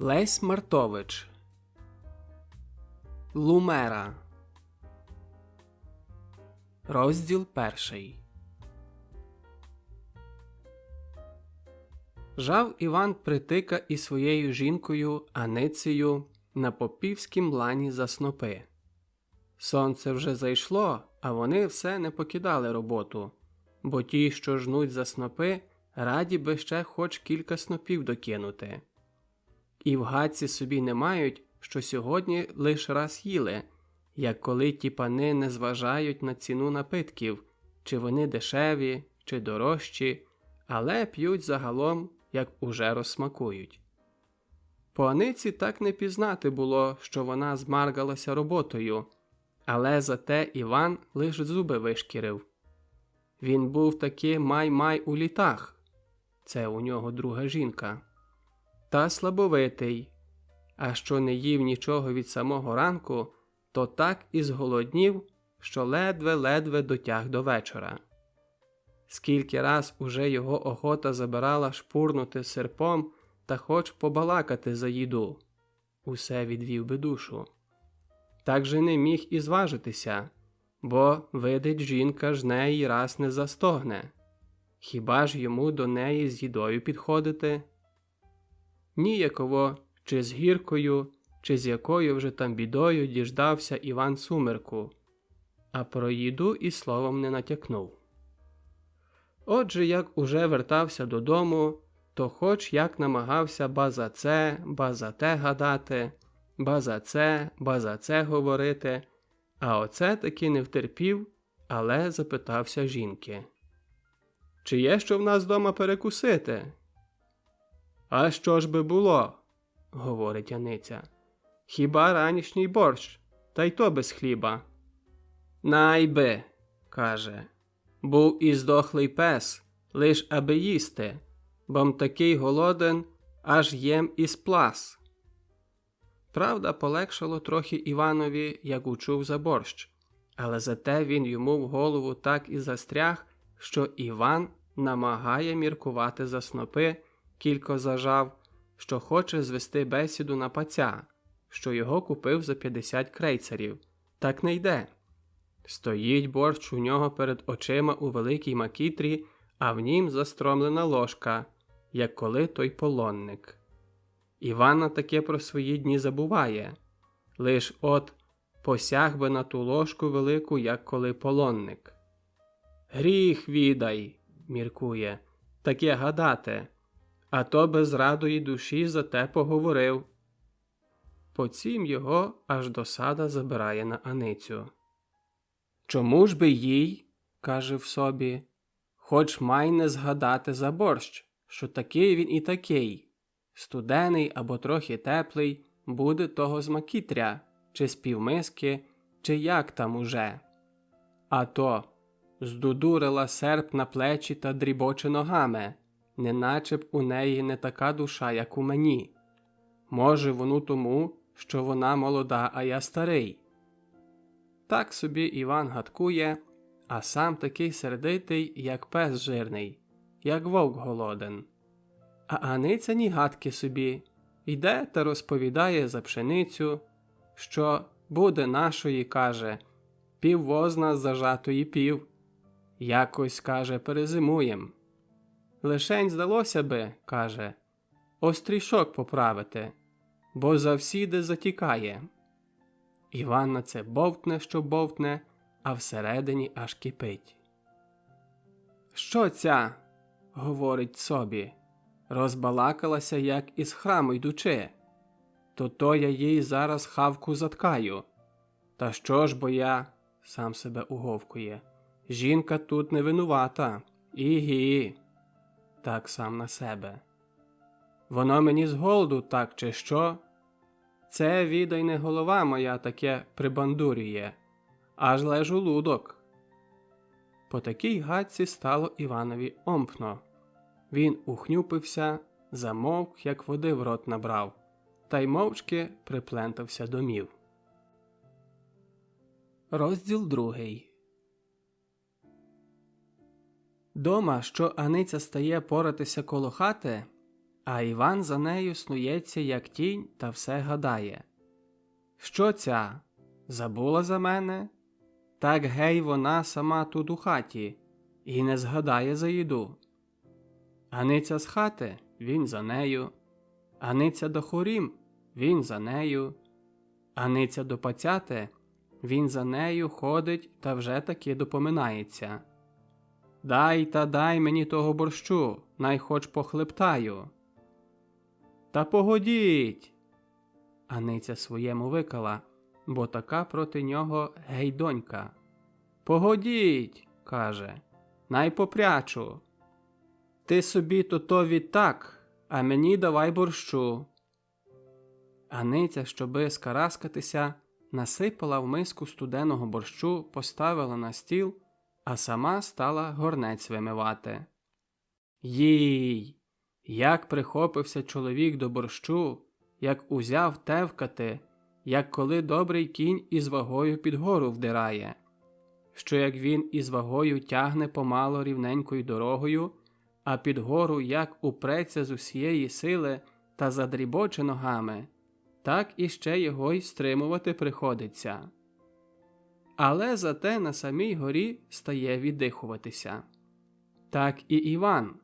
Лесь Мартович. Лумера. Розділ 1. Жав Іван Притика із своєю жінкою Аницею на попівськім лані за снопи. Сонце вже зайшло, а вони все не покидали роботу, бо ті, що жнуть за снопи, раді би ще хоч кілька снопів докинути. І в гадці собі не мають, що сьогодні лиш раз їли, як коли ті пани не зважають на ціну напитків, чи вони дешеві, чи дорожчі, але п'ють загалом, як уже розсмакують. По Аниці так не пізнати було, що вона змаргалася роботою, але зате Іван лиш зуби вишкірив. Він був таки май-май у літах, це у нього друга жінка, та слабовитий, а що не їв нічого від самого ранку, то так і зголоднів, що ледве-ледве дотяг до вечора. Скільки раз уже його охота забирала шпурнути серпом та хоч побалакати за їду. Усе відвів би душу. Так же не міг і зважитися, бо, видить, жінка ж неї раз не застогне. Хіба ж йому до неї з їдою підходити? Ніяково, чи з гіркою, чи з якою вже там бідою діждався Іван сумерку, а про їду і словом не натякнув. Отже, як уже вертався додому, то хоч як намагався ба за це, ба за те гадати, ба за це говорити, а оце таки не втерпів, але запитався жінки. «Чи є що в нас дома перекусити?» «А що ж би було?» – говорить Аниця. «Хіба ранішній борщ, та й то без хліба». «Най би», – каже, «був і здохлий пес, лиш аби їсти, бом такий голоден, аж єм і сплас». Правда, полегшало трохи Іванові, як учув за борщ, але зате він йому в голову так і застряг, що Іван намагає міркувати за снопи, кілько зажав, що хоче звести бесіду на паця, що його купив за 50 крейцерів. Так не йде. Стоїть борщ у нього перед очима у великій макітрі, а в нім застромлена ложка, як коли той полонник. Іван таке про свої дні забуває. Лиш от посяг би на ту ложку велику, як коли полонник. «Гріх відай», – міркує, – «таке гадати, а то без радої душі за те поговорив». Поцім його аж досада забирає на Аницю. «Чому ж би їй, – каже в собі, – хоч май не згадати за борщ, що такий він і такий, студений або трохи теплий, буде того з макітря, чи з півмиски, чи як там уже. А то здудурила серп на плечі та дрібоче ногами, неначе б у неї не така душа, як у мені. Може, воно тому, що вона молода, а я старий». Так собі Іван гадкує, а сам такий сердитий, як пес жирний, як вовк голоден. А Аниця ні гадки собі, йде та розповідає за пшеницю, що буде нашої, каже, піввозна зажатої пів. Якось, каже, перезимуєм. Лишень здалося би, каже, острішок поправити, бо завсіди затікає. Іван на це бовтне, що бовтне, а всередині аж кипить. «Що ця?» – говорить собі. «Розбалакалася, як із храму йдучи. То я їй зараз хавку заткаю. Та що ж бо я?» – сам себе уговкує. «Жінка тут не винувата. Ігі!» – так сам на себе. «Воно мені з голоду так чи що? Це, відай, не голова моя таке прибандурює, аж ле жолудок». По такій гадці стало Іванові омпно. Він ухнюпився, замовк, як води в рот набрав, та й мовчки приплентався домів. Розділ 2. Дома, що Аниця стає поратися коло хати, А Іван за нею снується, як тінь, та все гадає. Що ця? Забула за мене? Так гей вона сама тут у хаті, і не згадає за їду. Аниця з хати, він за нею. Аниця до хорім, він за нею. Аниця до пацяти, він за нею ходить та вже таки допоминається. Дай та дай мені того борщу, най хоч похлептаю. Та погодіть! Аниця своєму викала, бо така проти нього гейдонька. Погодіть, каже, най попрячу. Ти собі то відтак, а мені давай борщу. Аниця, щоби скараскатися, насипала в миску студеного борщу, поставила на стіл, а сама стала горнець вимивати. Їй! Як прихопився чоловік до борщу, як узяв тевкати, як коли добрий кінь із вагою під гору вдирає, що як він із вагою тягне помало рівненькою дорогою, а під гору як упреться з усієї сили та задрібоче ногами, так іще його й стримувати приходиться. Але зате на самій горі стає віддихуватися. Так і Іван.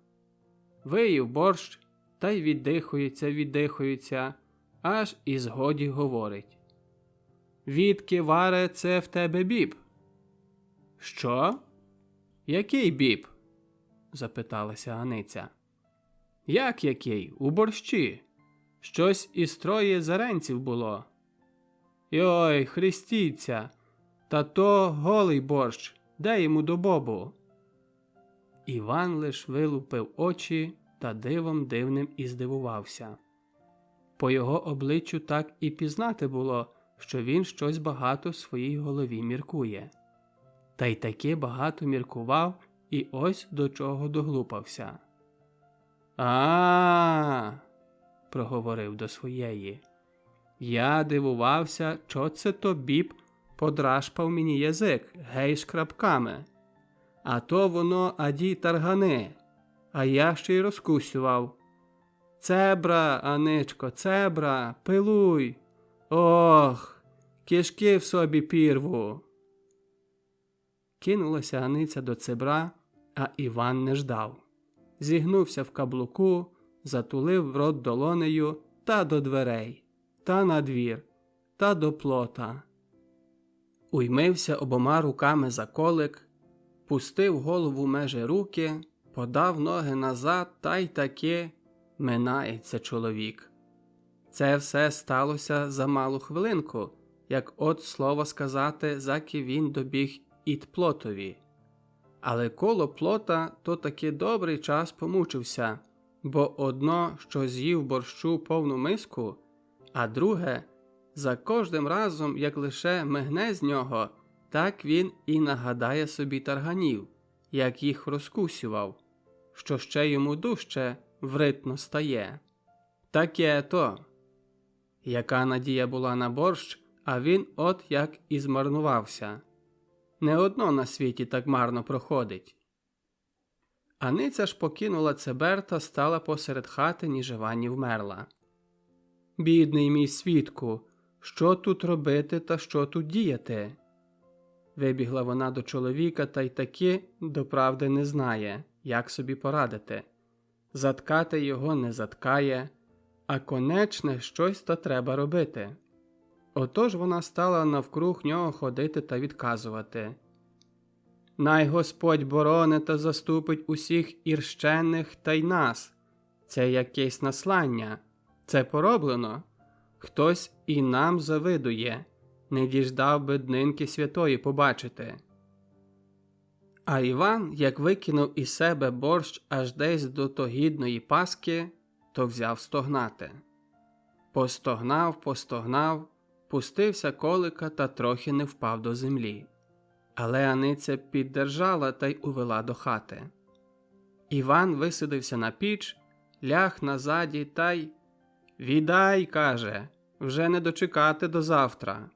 Виїв борщ, та й віддихується, аж і згоді говорить. Відки, Варе, це в тебе біб? Що? Який біб? Запиталася Аниця. Як який? У борщі. Щось із троє зеренців було. Йой, хрестіться, та то голий борщ, де йому до бобу? Іван лиш вилупив очі та дивом дивним і здивувався. По його обличчю так і пізнати було, що він щось багато в своїй голові міркує. Та й таки багато міркував і ось до чого доглупався. Проговорив до своєї. Я дивувався, чо це то біб подрашпав мені язик, гей шкрабками. А то воно аді таргани, а я ще й розкусював. Цебра, Аничко, цебра, пилуй. Ох, кишки в собі пірву. Кинулася Аниця до цебра, а Іван не ждав. Зігнувся в каблуку, затулив рот долонею та до дверей, та на двір, та до плота. Уймився обома руками за колик, пустив голову межи руки, подав ноги назад та й таки минається чоловік. Це все сталося за малу хвилинку, як от слово сказати, заки він добіг ід плотові. Але коло плота то таки добрий час помучився, бо одно, що з'їв борщу повну миску, а друге, за кожним разом, як лише мигне з нього, так він і нагадає собі тарганів, як їх розкусював, що ще йому дужче вритно стає. Таке то. Яка надія була на борщ, а він от як і змарнувався. Не одно на світі так марно проходить. Аниця ж покинула цебер та стала посеред хати ні жива, ні вмерла. Бідний мій свідку, що тут робити та що тут діяти? Вибігла вона до чоловіка та й таки, доправди, не знає, як собі порадити. Заткати його не заткає, а конечне щось та треба робити. Отож вона стала навкруг нього ходити та відказувати. Най Господь борони та заступить усіх ірщенних та й нас. Це якесь наслання. Це пороблено. Хтось і нам завидує. Не діждав би днинки святої побачити. А Іван, як викинув із себе борщ аж десь до тогідної паски, то взяв стогнати. Постогнав, пустився колика та трохи не впав до землі. Але Аниця піддержала та й увела до хати. Іван висадився на піч, ляг назаді та й «Віддай, – каже, – вже не дочекати до завтра».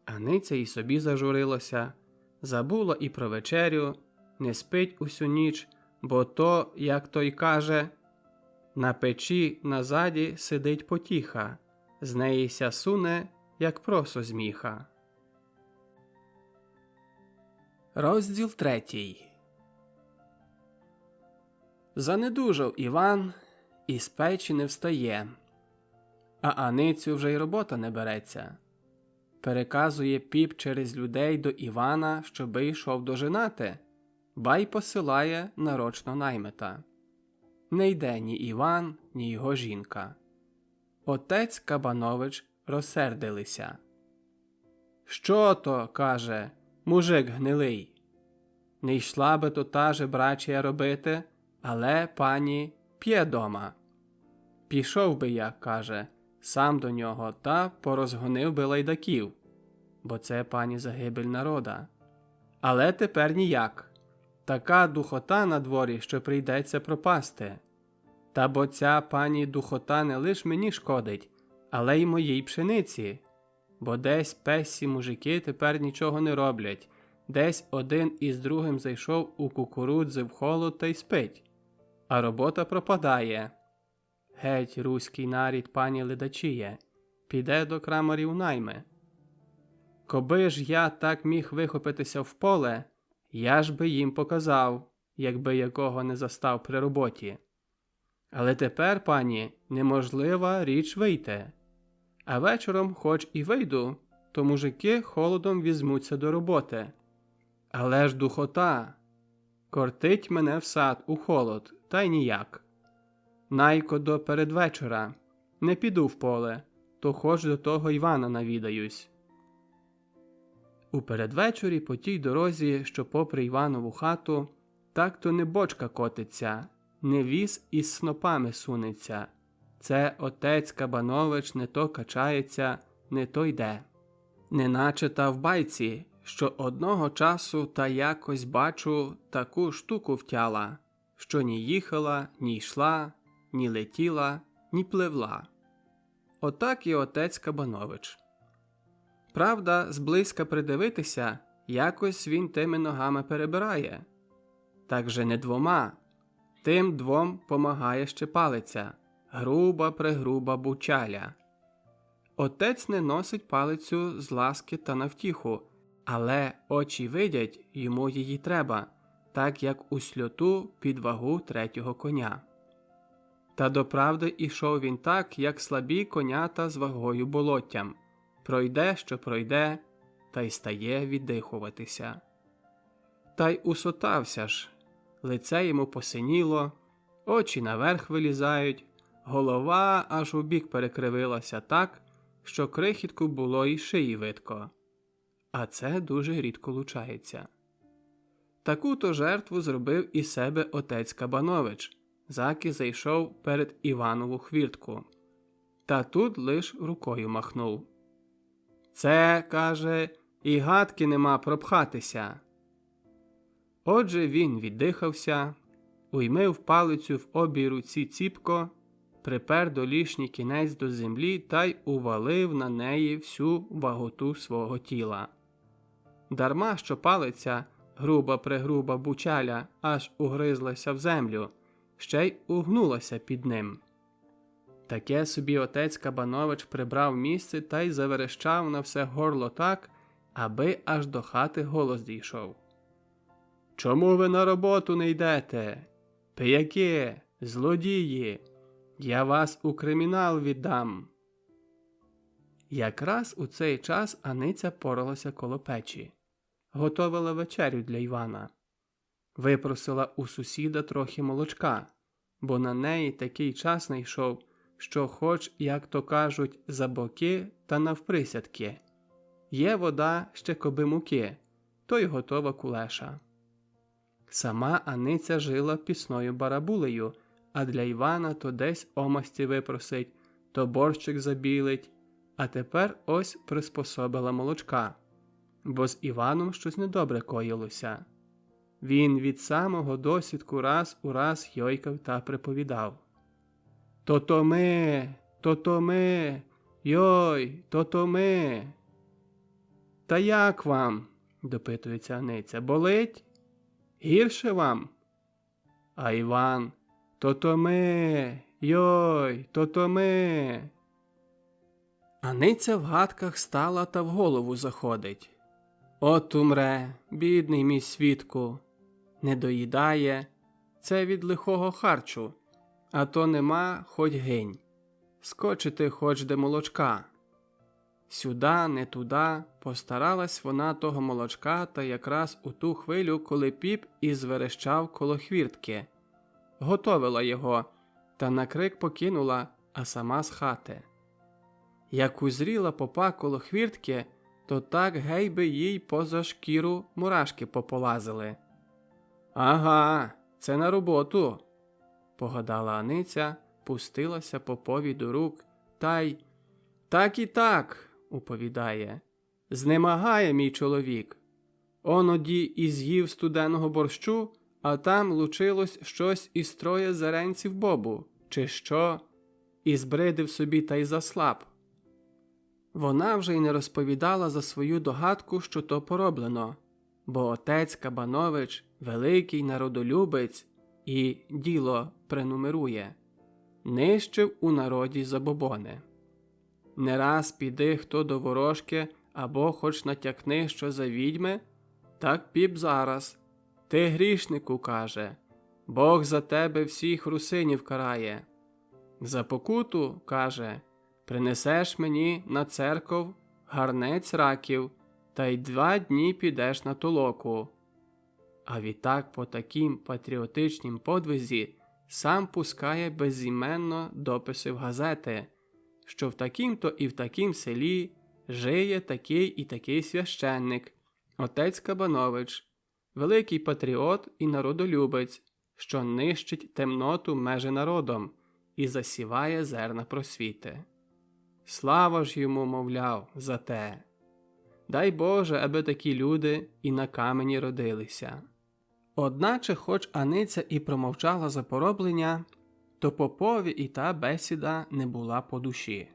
Аниця і собі зажурилася, забула і про вечерю, не спить усю ніч, бо то, як той каже, На печі назаді сидить потіха, з неї ся суне, як просо з міха. Розділ 3. Занедужав Іван і з печі не встає, а Аницю вже й робота не береться. Переказує піп через людей до Івана, щоби йшов дожинати, ба й посилає нарочно наймита. Не йде ні Іван, ні його жінка. Отець Кабанович розсердилися. «Що то, – каже, – мужик гнилий? Не йшла би то та же брачія робити, але пані п'є дома. Пішов би я, – каже, – сам до нього та порозгонив би лайдаків, бо це пані загибель народа. Але тепер ніяк. Така духота на дворі, що прийдеться пропасти. Та бо ця пані духота не лиш мені шкодить, але й моїй пшениці. Бо десь песі мужики тепер нічого не роблять, десь один із другим зайшов у кукурудзи в холод та й спить, а робота пропадає. Геть руський нарід пані ледачіє, піде до крамарів найми. Коби ж я так міг вихопитися в поле, я ж би їм показав, якби якого не застав при роботі. Але тепер, пані, неможлива річ вийти. А вечором, хоч і вийду, то мужики холодом візьмуться до роботи. Але ж духота! Кортить мене в сад у холод, та й ніяк. Найко до передвечора. Не піду в поле, то хоч до того Івана навідаюсь. У передвечорі по тій дорозі, що попри Іванову хату, так то не бочка котиться, не віз із снопами сунеться. Це отець Кабанович не то качається, не то йде. Неначе та в байці, що одного часу та якось бачу таку штуку втяла, що ні їхала, ні йшла, ні летіла, ні пливла. Отак і отець Кабанович. Правда, зблизька придивитися, якось він тими ногами перебирає. Так же не двома. Тим двом помагає ще палиця, груба-прегруба бучаля. Отець не носить палицю з ласки та навтіху, але очі видять, йому її треба, так як у сльоту під вагу третього коня. Та доправди ішов він так, як слабі конята з вагою болоттям. Пройде, що пройде, та й стає віддихуватися. Та й усотався ж, лице йому посиніло, очі наверх вилізають, голова аж у бік перекривилася так, що крихітку було й шиї видко. А це дуже рідко лучається. Таку-то жертву зробив із себе отець Кабанович, заки зайшов перед Іванову хвіртку. Та тут лиш рукою махнув. «Це, – каже, – і гадки нема пропхатися». Отже він віддихався, уймив палицю в обій руці ціпко, припер долішній кінець до землі та й увалив на неї всю ваготу свого тіла. Дарма, що палиця, груба-прегруба бучаля, аж угризлася в землю, ще й угнулася під ним. Таке собі отець Кабанович прибрав місце та й заверещав на все горло так, аби аж до хати голос дійшов. «Чому ви на роботу не йдете? Пияки, злодії! Я вас у кримінал віддам!» Якраз у цей час Аниця поралася коло печі. Готовила вечерю для Івана. Випросила у сусіда трохи молочка, бо на неї такий час найшов, що хоч, як то кажуть, за боки та навприсядки. Є вода, ще коби муки, то й готова кулеша. Сама Аниця жила пісною барабулею, а для Івана то десь омасті випросить, то борщик забілить, а тепер ось приспособила молочка, бо з Іваном щось недобре коїлося. Він від самого досвідку раз у раз йойкав та приповідав. «То-то ми, йой, то-то ми». «Та як вам?» – допитується Аниця. «Болить? Гірше вам?» А Іван: «То-то ми, Йой, то ми. Аниця в гадках стала та в голову заходить. От умре, бідний мій свідку, не доїдає, це від лихого харчу, а то нема, хоть гинь, скочити хоч де молочка. Сюда, не туда, постаралась вона того молочка та якраз у ту хвилю, коли Піп і зверещав коло хвіртки. Готовила його, та на крик покинула, а сама з хати. Як узріла попа коло хвіртки, то так гей би їй поза шкіру мурашки пополазили. «Ага, це на роботу», – погадала Аниця, пустилася попові до рук, та й «Так і так», – уповідає, – «знемагає мій чоловік. Оноді і з'їв студеного борщу, а там лучилось щось із троє зеренців бобу, чи що, і збридив собі та й заслаб». Вона вже й не розповідала за свою догадку, що то пороблено, бо отець Кабанович – великий народолюбець і діло пренумерує. Нищив у народі забобони. Не раз піди хто до ворожки або хоч натякни, що за відьми, так Піп зараз. Ти грішнику, каже, Бог за тебе всіх русинів карає. За покуту, каже, принесеш мені на церков гарнець раків, та й 2 дні підеш на толоку. А відтак по таким патріотичнім подвизі сам пускає безіменно дописи в газети, що в таким-то і в таким селі жиє такий і такий священник, отець Кабанович, великий патріот і народолюбець, що нищить темноту межи народом і засіває зерна просвіти. Слава ж йому, мовляв, за те. Дай Боже, аби такі люди і на камені родилися. Одначе, хоч Аниця і промовчала за пороблення, то попові і та бесіда не була по душі.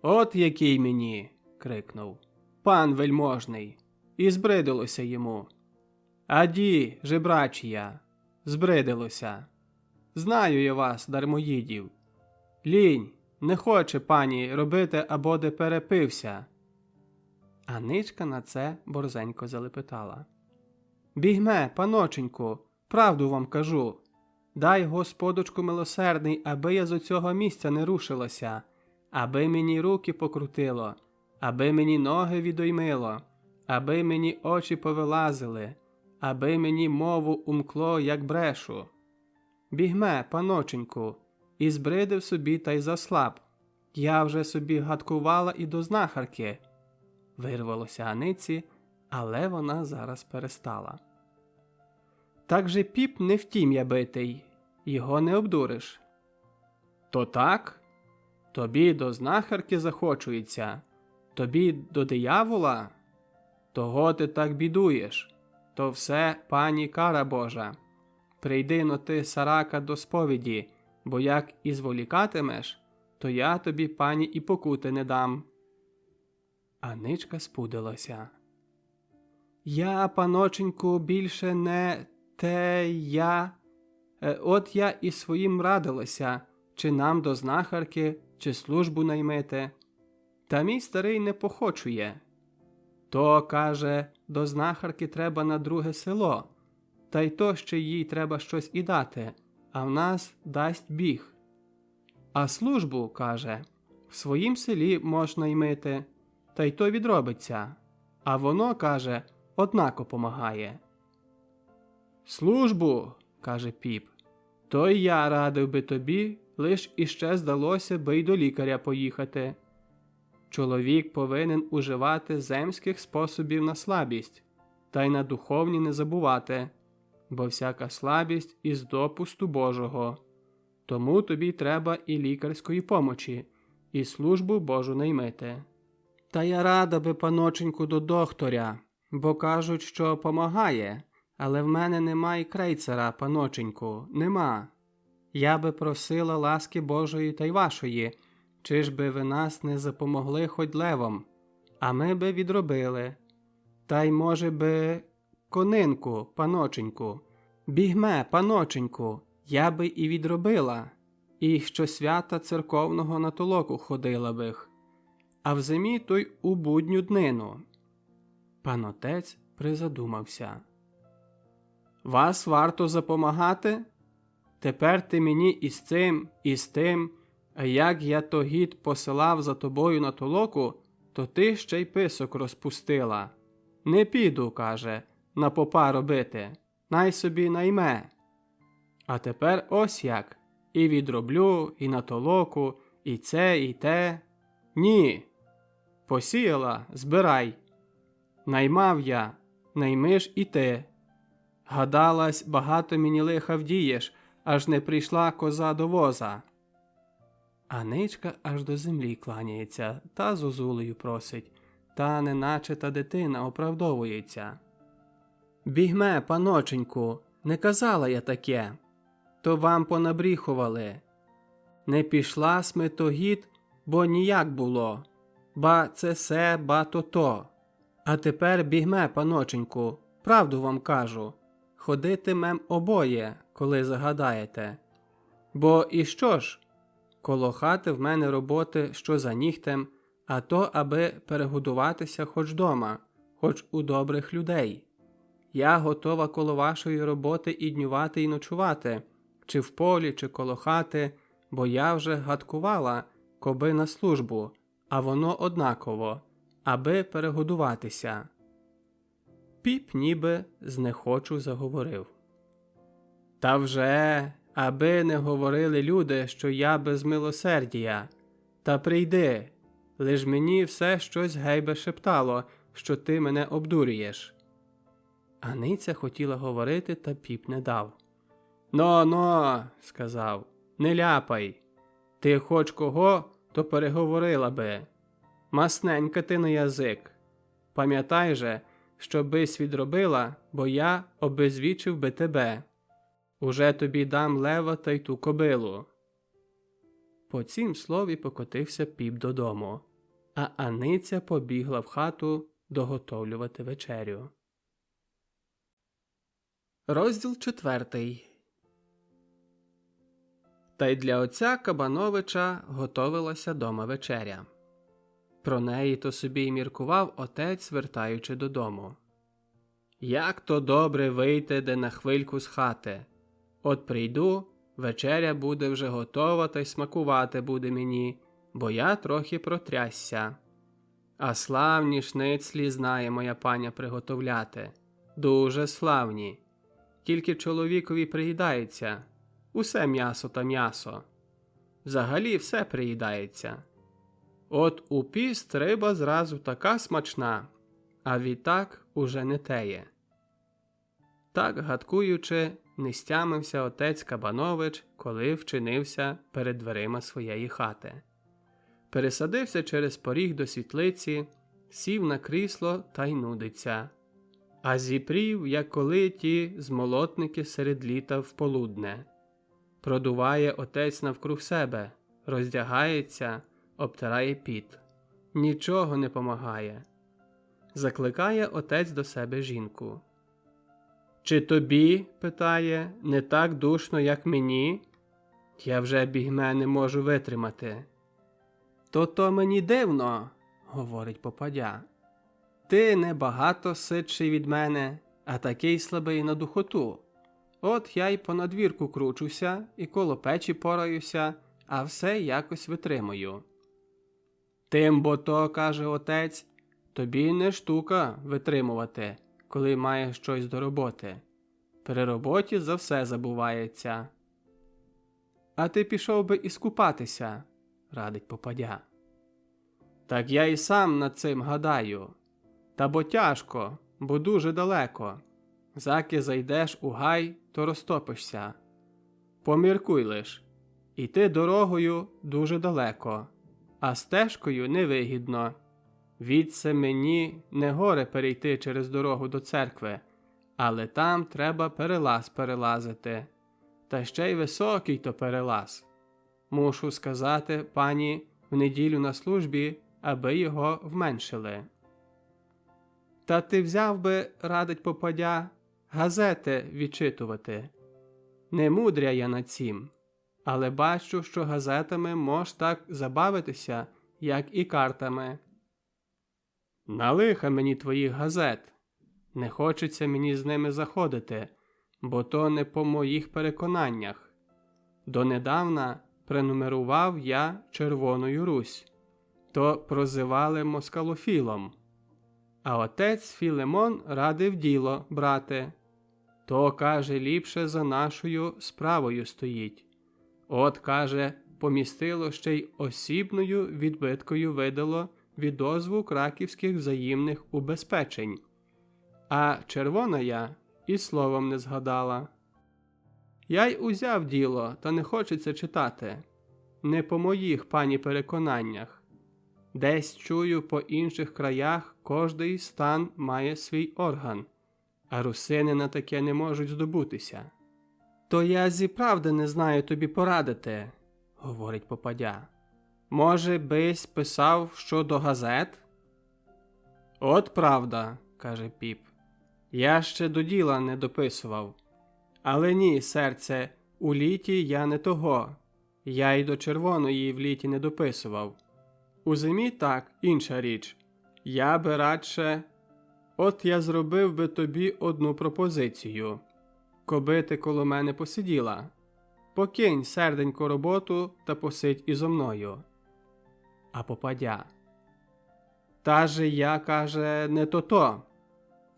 «От який мені!» – крикнув. «Пан вельможний!» І збридилося йому. «Аді, жебрачія! Збридилося! Знаю я вас, дармоїдів! Лінь, не хоче пані робити, або де перепився!» Аничка на це борзенько залепетала. «Бігме, паноченьку, правду вам кажу. Дай, Господочку милосердний, аби я з оцього місця не рушилася, аби мені руки покрутило, аби мені ноги відоймило, аби мені очі повилазили, аби мені мову умкло, як брешу. Бігме, паноченьку, і збридив собі та й заслаб. Я вже собі гадкувала і до знахарки». Вирвалося Аниці, але вона зараз перестала. «Так же Піп не втім'я битий, його не обдуриш». «То так? Тобі до знахарки захочується, тобі до диявола? Того ти так бідуєш, то все пані кара Божа. Прийди-но ти, сарака, до сповіді, бо як і зволікатимеш, то я тобі, пані, і покути не дам». Аничка спудилася. «Я, паноченьку, більше не те я. От я і своїм радилася, чи нам до знахарки, чи службу наймити. Та мій старий не похочує. То, каже, до знахарки треба на друге село, та й то ще їй треба щось і дати, а в нас дасть біг. А службу, каже, в своїм селі можна ймити, та й то відробиться, а воно, каже, однако помагає». «Службу, – каже Піп, – то й я радив би тобі, лиш іще здалося би й до лікаря поїхати. Чоловік повинен уживати земських способів на слабість, та й на духовні не забувати, бо всяка слабість із допусту Божого. Тому тобі треба і лікарської помочі, і службу Божу наймити». «Та я рада би, паноченьку, до докторя, бо кажуть, що помагає, але в мене нема і крейцера, паноченьку, нема. Я би просила ласки Божої та й вашої, чи ж би ви нас не запомогли хоть левом, а ми би відробили. Та й, може би, конинку, паноченьку. Бігме, паноченьку, я би і відробила. і щосвята церковного на толоку ходила бих, а в зимі то й у будню днину. Пан отець призадумався. Вас варто запомагати? Тепер ти мені і з цим, і з тим, а як я то гід посилав за тобою на толоку, то ти ще й писок розпустила. Не піду, каже, на попа робити, най собі найме. А тепер ось як, і відроблю, і на толоку, і це, і те. Ні. Посіяла, збирай. Наймав я, наймиш і ти. Гадалась, багато мені лиха вдієш, аж не прийшла коза до воза. А ничка аж до землі кланяється, та зозулею просить, та неначе та дитина оправдовується. Бігме, паноченьку, не казала я таке, то вам понабріхували. Не пішла сме то гід, бо ніяк було, ба це се, ба то. А тепер бігме, паноченьку, правду вам кажу, ходитимем обоє, коли загадаєте. Бо і що ж? Коло хати в мене роботи що за нігтем, а то аби перегодуватися хоч дома, хоч у добрих людей. Я готова коло вашої роботи і днювати, і ночувати, чи в полі, чи коло хати, бо я вже гадкувала, коби на службу, а воно однаково, аби перегодуватися. Піп ніби знехочу заговорив. Та вже, аби не говорили люди, що я без милосердія. Та прийди, лиш мені все щось гейбе шептало, що ти мене обдурюєш. Аниця хотіла говорити, та Піп не дав. Но, сказав, не ляпай. Ти хоч кого, то переговорила би. Масненька ти на язик. Пам'ятай же, що бись відробила, бо я обезвічив би тебе. Уже тобі дам лева та й ту кобилу. По цім слові покотився Піп додому, а Аниця побігла в хату доготовлювати вечерю. Розділ 4. Та й для отця Кабановича готовилася дома вечеря. Про неї то собі й міркував отець, вертаючи додому. Як то добре вийти де на хвильку з хати. От прийду, вечеря буде вже готова та й смакувати буде мені, бо я трохи протрясся. А славні шницлі знає моя паня приготовляти. Дуже славні. Тільки чоловікові приїдається. Усе м'ясо та м'ясо. Взагалі все приїдається. От у піст риба зразу така смачна, а відтак уже не теє. Так, гадкуючи, не стямився отець Кабанович, коли вчинився перед дверима своєї хати. Пересадився через поріг до світлиці, сів на крісло та й нудиться. А зіпрів, як коли ті змолотники серед літа в полудне. Продуває отець навкруг себе, роздягається, обтирає піт. Нічого не помагає. Закликає отець до себе жінку. «Чи тобі, – питає, – не так душно, як мені? Я вже, бігме, не можу витримати». «То мені дивно, – говорить попадя. Ти небагато ситший від мене, а такий слабий на духоту. От я й по надвірку кручуся і коло печі пораюся, а все якось витримую». «Тим бо то, – каже отець, – тобі не штука витримувати, коли маєш щось до роботи. При роботі за все забувається». «А ти пішов би і скупатися, – радить попадя». «Так я і сам над цим гадаю. Та бо тяжко, бо дуже далеко. Заки зайдеш у гай, то розтопишся. Поміркуй лиш. Іти дорогою дуже далеко, а стежкою невигідно. Відсе мені не горе перейти через дорогу до церкви, але там треба перелаз перелазити. Та ще й високий то перелаз. Мушу сказати пані в неділю на службі, аби його вменшили». «Та ти взяв би, – радить попадя, – газети відчитувати. Не мудря я на цім. але бачу, що газетами мож так забавитися, як і картами. На лиха мені твоїх газет. Не хочеться мені з ними заходити, бо то не по моїх переконаннях. Донедавна пренумерував я Червоною Русь, то прозивали москалофілом. А отець Філемон радив діло, брате. То, каже, ліпше за нашою справою стоїть. От, каже, помістило ще й осібною відбиткою видало відозву краківських взаємних убезпечень. А червона я і словом не згадала. Я й узяв діло, та не хочеться читати. Не по моїх, пані, переконаннях. Десь чую, по інших краях кожний стан має свій орган, а русини на таке не можуть здобутися. То я зіправди не знаю тобі порадити, говорить попадя. Може, бись писав щодо газет? От правда, каже піп. Я ще до діла не дописував. Але ні, серце, у літі я не того. Я й до червоної в літі не дописував. У зимі так, інша річ. Я би радше... От я зробив би тобі одну пропозицію. Коби ти коло мене посиділа. Покинь серденько роботу та посидь ізо мною. А попадя. Та же я, каже, не то-то.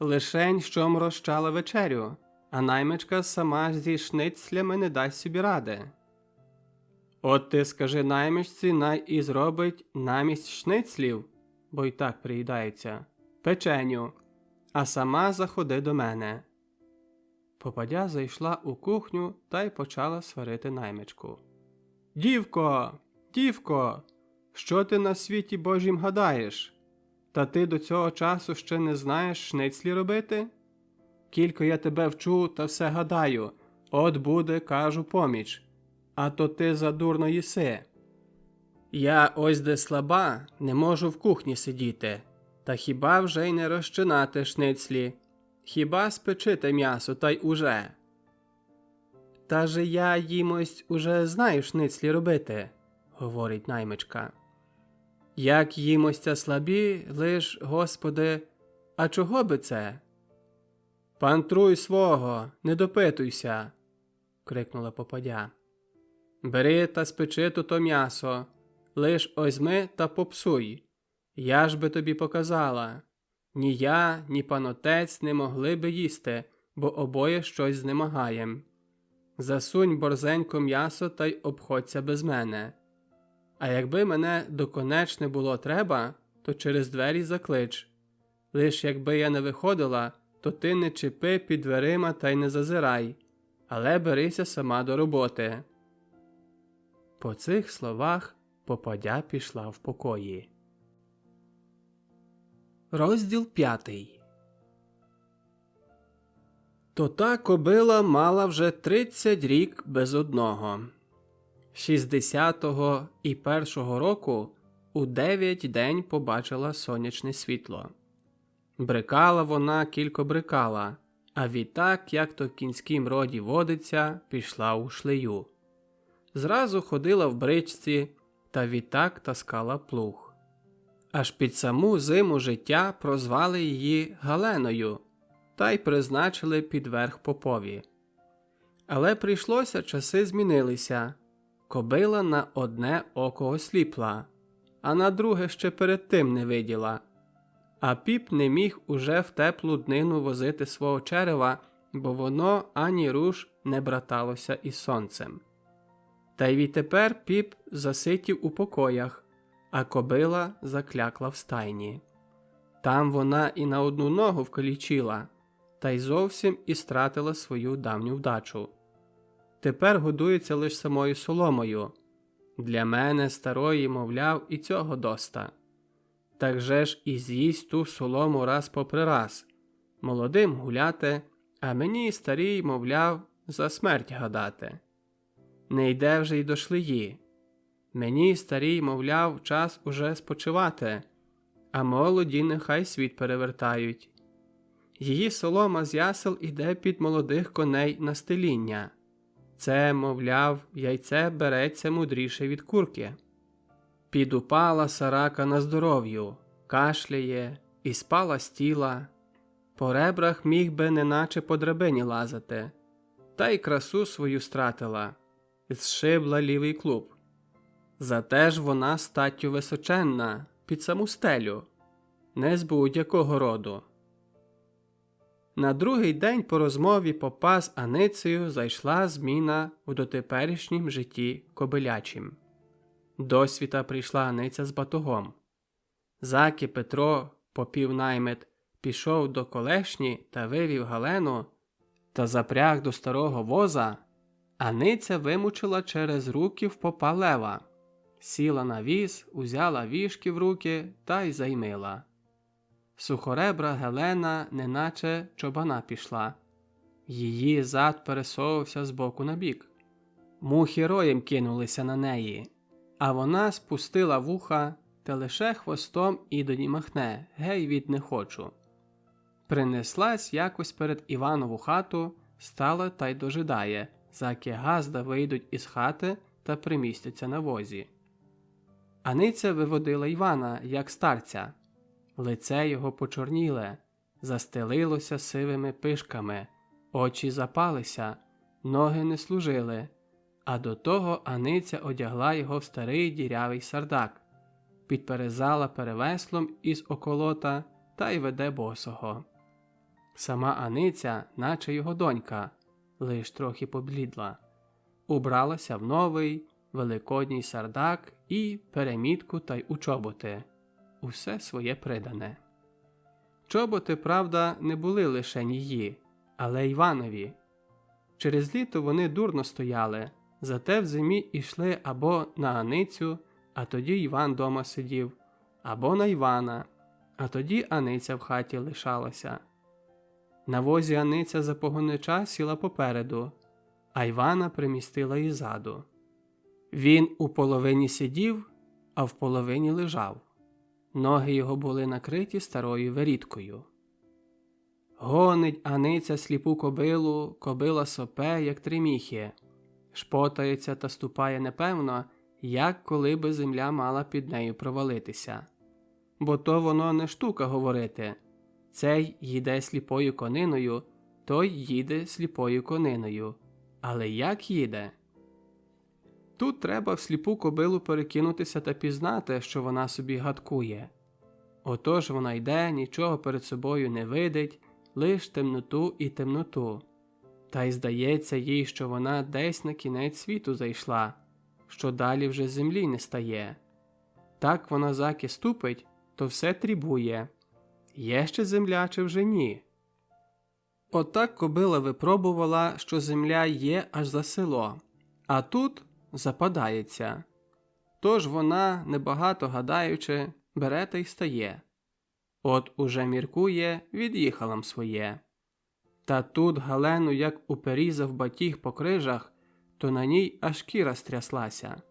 Лишень, що розчала вечерю, а наймичка сама зі шницлями не дасть собі ради. От ти скажи наймичці, най і зробить намість шницлів, бо й так приїдається, печеню, а сама заходи до мене. Попадя зайшла у кухню та й почала сварити наймичку. Дівко, дівко, що ти на світі Божім гадаєш? Та ти до цього часу ще не знаєш шницлі робити? Кілько я тебе вчу та все гадаю, от буде, кажу, поміч. А то ти задурно їси. Я ось де слаба, не можу в кухні сидіти. Та хіба вже й не розчинати шницлі? Хіба спечити м'ясо, та й уже? Та же я їмось уже знаю шницлі робити, говорить наймичка. Як їмося слабі, лиш, Господи, а чого би це? Пантруй свого, не допитуйся, крикнула попадя. Бери та спечи то м'ясо, лиш озьми та попсуй. Я ж би тобі показала. Ні я, ні пан отець не могли би їсти, бо обоє щось знемагаєм. Засунь борзенько м'ясо та й обходься без мене. А якби мене доконечне було треба, то через двері заклич. Лиш якби я не виходила, то ти не чіпи під дверима та й не зазирай, але берися сама до роботи. По цих словах попадя пішла в покої. Розділ 5. То та кобила мала вже 30 рік без одного. 60-го і 1-го року у 9 день побачила сонячне світло. Брикала вона кілько брикала, а відтак, як то в кінськім роді водиться, пішла у шлею. Зразу ходила в бричці, та відтак таскала плуг. Аж під саму зиму життя прозвали її Галеною, та й призначили під верх попові. Але прийшлося, часи змінилися. Кобила на одне око осліпла, а на друге ще перед тим не виділа. А піп не міг уже в теплу днину возити свого черева, бо воно ані руш не браталося із сонцем. Та й відтепер піп заситів у покоях, а кобила заклякла в стайні. Там вона і на одну ногу вкалічила, та й зовсім і стратила свою давню вдачу. Тепер годується лиш самою соломою. Для мене, старої, мовляв, і цього доста. Так же ж і з'їсть ту солому раз попри раз. Молодим гуляти, а мені, старій, мовляв, за смерть гадати. Не йде вже й до шлеї. Мені, старій, мовляв, час уже спочивати, а молоді нехай світ перевертають. Її солома з ясел іде під молодих коней на стеління. Це, мовляв, яйце береться мудріше від курки. Підупала сарака на здоров'ю, кашляє і спала з тіла. По ребрах міг би неначе по драбині лазити, та й красу свою стратила, зшибла лівий клуб. Зате ж вона статтю височенна, під саму стелю, не з будь-якого роду. На другий день по розмові попа з Аницею зайшла зміна у дотеперішнім житті кобилячім. До світа прийшла Аниця з батогом. Заки Петро, попів наймит, пішов до колешні та вивів Галену та запряг до старого воза, Аниця вимучила через руки в попа лева, сіла на віз, узяла віжки в руки та й займила. Сухоребра Гелена неначе чобана пішла. Її зад пересовувався з боку на бік. Мухи роєм кинулися на неї, а вона спустила вуха та лише хвостом ідоні махне, гей від не хочу. Принеслась якось перед Іванову хату, стала та й дожидає, заки газда вийдуть із хати та примістяться на возі. Аниця виводила Івана, як старця. Лице його почорніле, застелилося сивими пишками, очі запалися, ноги не служили, а до того Аниця одягла його в старий дірявий сардак, підперезала перевеслом із околота та й веде босого. Сама Аниця, наче його донька, лиш трохи поблідла, убралася в новий великодній сардак і перемітку та й у чоботи. Усе своє придане. Чоботи, правда, не були лише її, але Іванові. Через літо вони дурно стояли, зате в зимі йшли або на Аницю, а тоді Іван дома сидів, або на Івана, а тоді Аниця в хаті лишалася. На возі Аниця за погонича сіла попереду, а Івана примістила іззаду. Він у половині сидів, а в половині лежав. Ноги його були накриті старою верідкою. Гонить Аниця сліпу кобилу, кобила сопе, як триміхи. Шпотається та ступає непевно, як коли би земля мала під нею провалитися. Бо то воно не штука говорити. Цей їде сліпою кониною, той їде сліпою кониною. Але як їде? Тут треба в сліпу кобилу перекинутися та пізнати, що вона собі гадкує. Отож вона йде, нічого перед собою не видить, лиш темноту і темноту. Та й здається їй, що вона десь на кінець світу зайшла, що далі вже землі не стає. Так вона заки ступить, то все трібує. Є ще земля чи вже ні? Отак кобила випробувала, що земля є аж за село, а тут западається. Тож вона, небагато гадаючи, бере та й стає. От уже міркує, від'їхала своє. Та тут Галену як уперізав батіг по крижах, то на ній аж шкіра стряслася.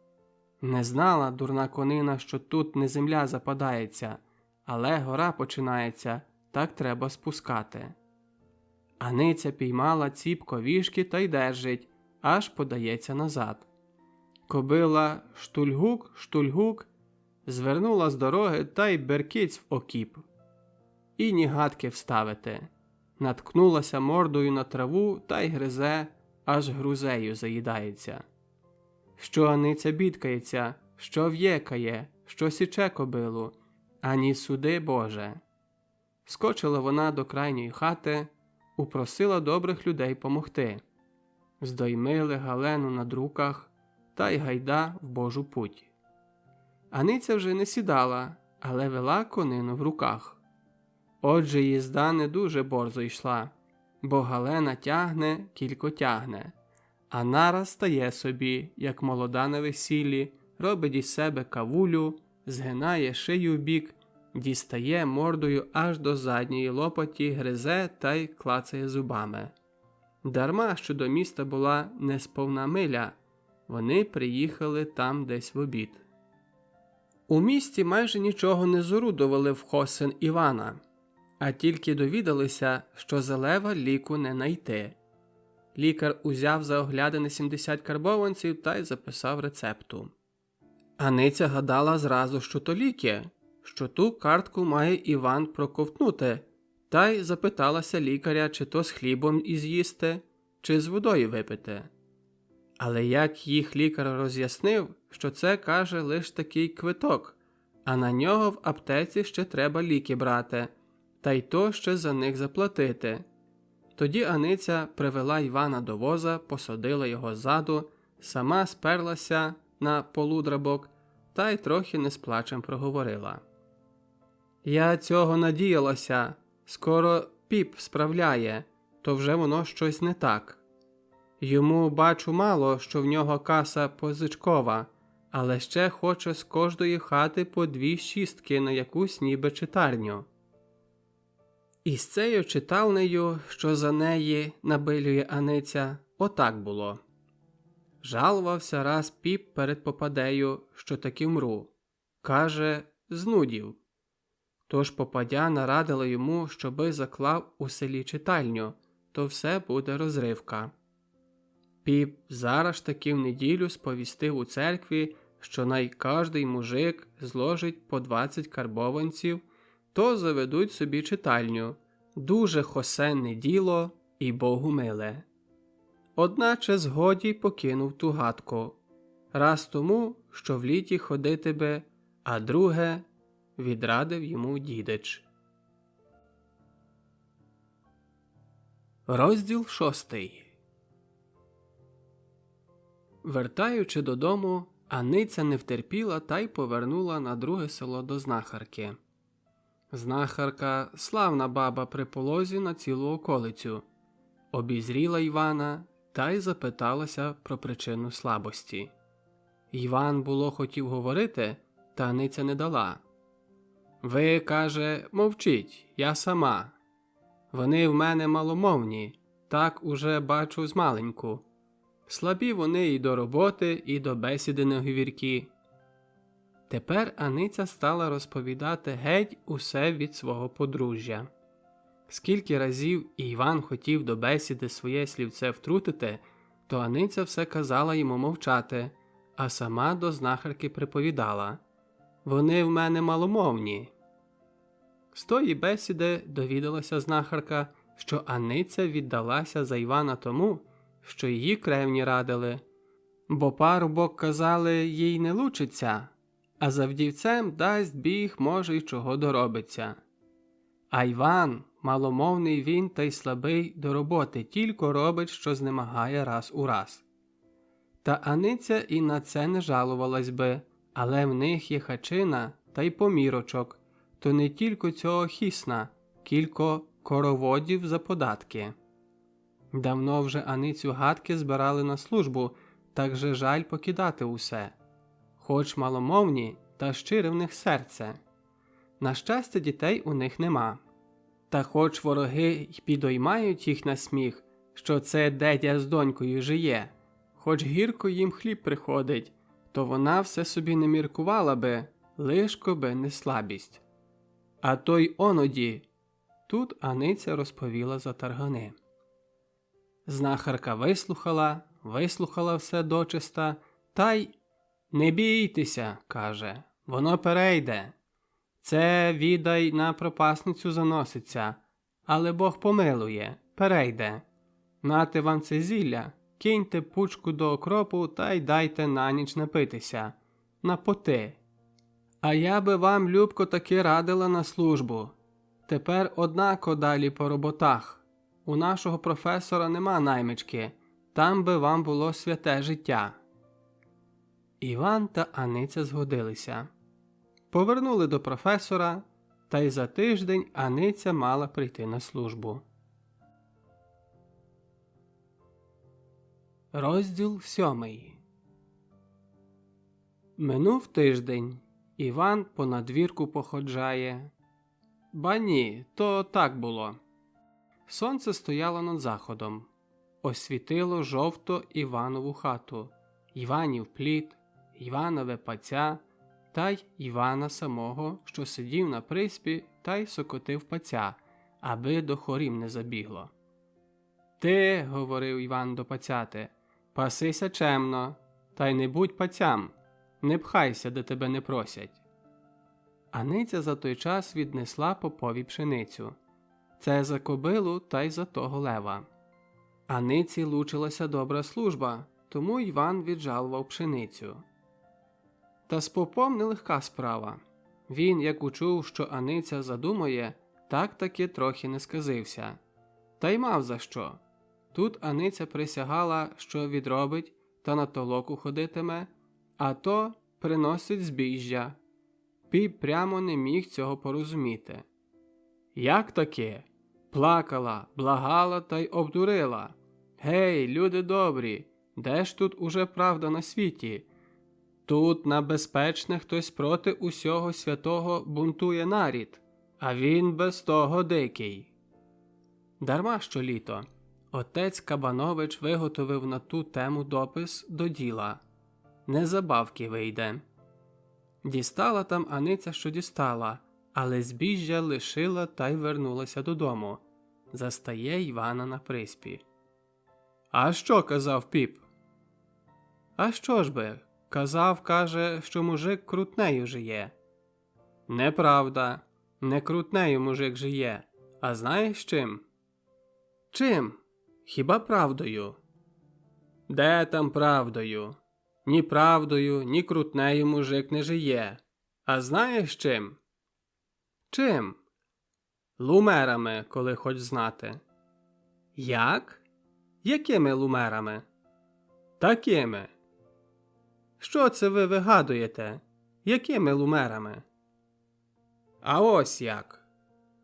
Не знала дурна конина, що тут не земля западається, але гора починається, так треба спускати. Аниця піймала ціпко віжки та й держить, аж подається назад. Кобила штульгук, штульгук, звернула з дороги та й беркиць в окіп. І ні гадки вставити. Наткнулася мордою на траву та й гризе, аж грузею заїдається. Що Аниця бідкається, що в'єкає, що січе кобилу, ані суди Боже. Скочила вона до крайньої хати, упросила добрих людей помогти. Здоймили Галену на друках, та й гайда в Божу путь. Аниця вже не сідала, але вела конину в руках. Отже, їзда не дуже борзо йшла, бо Галена тягне, кілько тягне, а нараз стає собі, як молода на весіллі, робить із себе кавулю, згинає шию вбік, дістає мордою аж до задньої лопаті, гризе та й клацає зубами. Дарма, що до міста була несповна миля, вони приїхали там десь в обід. У місті майже нічого не зорудували в хосен Івана, а тільки довідалися, що за лева ліку не найти. Лікар узяв за оглядини 70 карбованців та й записав рецепту. Аниця гадала зразу, що то ліки, що ту картку має Іван проковтнути, та й запиталася лікаря, чи то з хлібом і з'їсти, чи з водою випити. Але як їх лікар роз'яснив, що це, каже, лиш такий квиток, а на нього в аптеці ще треба ліки брати, та й то ще за них заплатити. Тоді Аниця привела Івана до воза, посадила його ззаду, сама сперлася на полудрабок та й трохи не з плачем проговорила. «Я цього надіялася, скоро Піп справляє, то вже воно щось не так. Йому, бачу, мало, що в нього каса позичкова, але ще хоче з кожної хати по 2 шістки на якусь ніби читарню». І з цією читальнею, що за неї набилює Аниця, отак було. Жалувався раз Піп перед попадею, що таки мру. Каже, знудів. Тож попадя нарадила йому, щоби заклав у селі читальню, то все буде розривка. Піп зараз таки в неділю сповістив у церкві, що най кожний мужик зложить по 20 карбованців, то заведуть собі читальню. Дуже хосенне діло і Богу миле. Одначе згоді покинув ту гадку. Раз тому, що в літі ходити би, а друге відрадив йому дідич. Розділ 6. Вертаючи додому, Аниця не втерпіла та й повернула на друге село до знахарки. Знахарка – славна баба при полозі на цілу околицю. Обізріла Івана та й запиталася про причину слабості. Іван було хотів говорити, та Аниця не дала. «Ви, каже, мовчіть, я сама. Вони в мене маломовні, так уже бачу змаленьку. Слабі вони і до роботи, і до бесіди неговіркі». Тепер Аниця стала розповідати геть усе від свого подружжя. Скільки разів Іван хотів до бесіди своє слівце втрутити, то Аниця все казала йому мовчати, а сама до знахарки приповідала. «Вони в мене маломовні». З тої бесіди довідалася знахарка, що Аниця віддалася за Івана тому, що її кревні радили, бо парубок, казали, їй не лучиться, а за вдівцем дасть біг, може, й чого доробиться. А Іван, маломовний він та й слабий до роботи, тільки робить, що знемагає раз у раз. Та Аниця і на це не жалувалась би, але в них є хачина та й помірочок, то не тільки цього хісна, кілько короводів за податки. Давно вже Аницю гадки збирали на службу, так же жаль покидати усе. Хоч маломовні, та щире в них серце. На щастя, дітей у них нема. Та хоч вороги й підоймають їх на сміх, що це дедя з донькою жиє, хоч гірко їм хліб приходить, то вона все собі не міркувала би, лишко би не слабість. А то й оноді. Тут Аниця розповіла за таргани. Знахарка вислухала все дочиста, та й «Не бійтеся», каже, «воно перейде. Це, відай, на пропасницю заноситься, але Бог помилує, перейде. Нате вам це зілля, киньте пучку до окропу та й дайте на ніч напитися, на поти. А я би вам, любко, таки радила на службу. Тепер однако далі по роботах. У нашого професора нема наймички, там би вам було святе життя». Іван та Аниця згодилися. Повернули до професора, та й за тиждень Аниця мала прийти на службу. Розділ 7. Минув тиждень. Іван по надвірку походжає. Ба ні, то так було. Сонце стояло над заходом. Освітило жовто Іванову хату, Іванів плід, Іванове паця та й Івана самого, що сидів на приспі та й сокотив паця, аби до хорів не забігло. Ти, говорив Іван до пацяти, пасися чемно, та й не будь пацям, не пхайся, де тебе не просять. Аниця за той час віднесла попові пшеницю. Це за кобилу та й за того лева. Аниці лучилася добра служба, тому Іван віджалував пшеницю. Та з попом нелегка справа. Він, як учув, що Аниця задумує, так-таки трохи не сказився. Та й мав за що. Тут Аниця присягала, що відробить та на толоку ходитиме, а то приносить збіжжя. Піп прямо не міг цього порозуміти. Як таке? Плакала, благала та й обдурила. Гей, люди добрі, де ж тут уже правда на світі? Тут на безпечне хтось проти усього святого бунтує нарід, а він без того дикий. Дарма що літо. Отець Кабанович виготовив на ту тему допис до діла. Незабавки вийде. Дістала там Аниця, що дістала, але збіжжя лишила та й вернулася додому. Застає Івана на приспі. А що казав піп? А що ж би? Казав, каже, що мужик крутнею жиє. Неправда, не крутнею мужик жиє. А знаєш чим? Чим? Хіба правдою? Де там правдою? Ні правдою, ні крутнею мужик не жиє. А знаєш чим? Чим? Лумерами, коли хоч знати. Як? Якими лумерами? Такими. Що це ви вигадуєте? Якими лумерами? А ось як.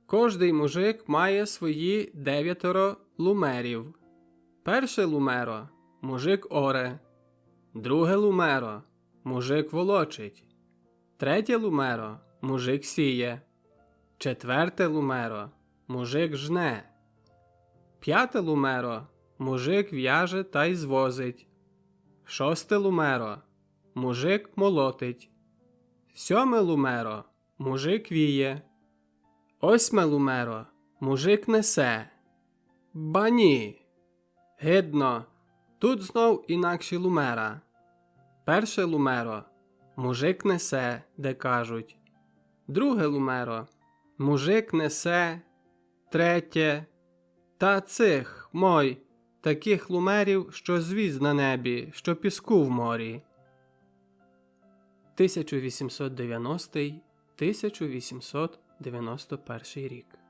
Кожний мужик має свої 9 лумерів. Перше лумеро – мужик оре. Друге лумеро – мужик волочить. Третє лумеро – мужик сіє. Четверте лумеро – мужик жне. П'яте лумеро – мужик в'яже та й звозить. Шосте лумеро – мужик молотить. Сьоме лумеро – мужик віє. Осьме лумеро – мужик несе. Ба ні. Гидно. Тут знов інакші лумера. Перше лумеро – мужик несе, де кажуть. Друге лумеро – мужик несе. Третє. Та цих, мой, таких лумерів, що звізд на небі, що піску в морі. 1890-1891 рік.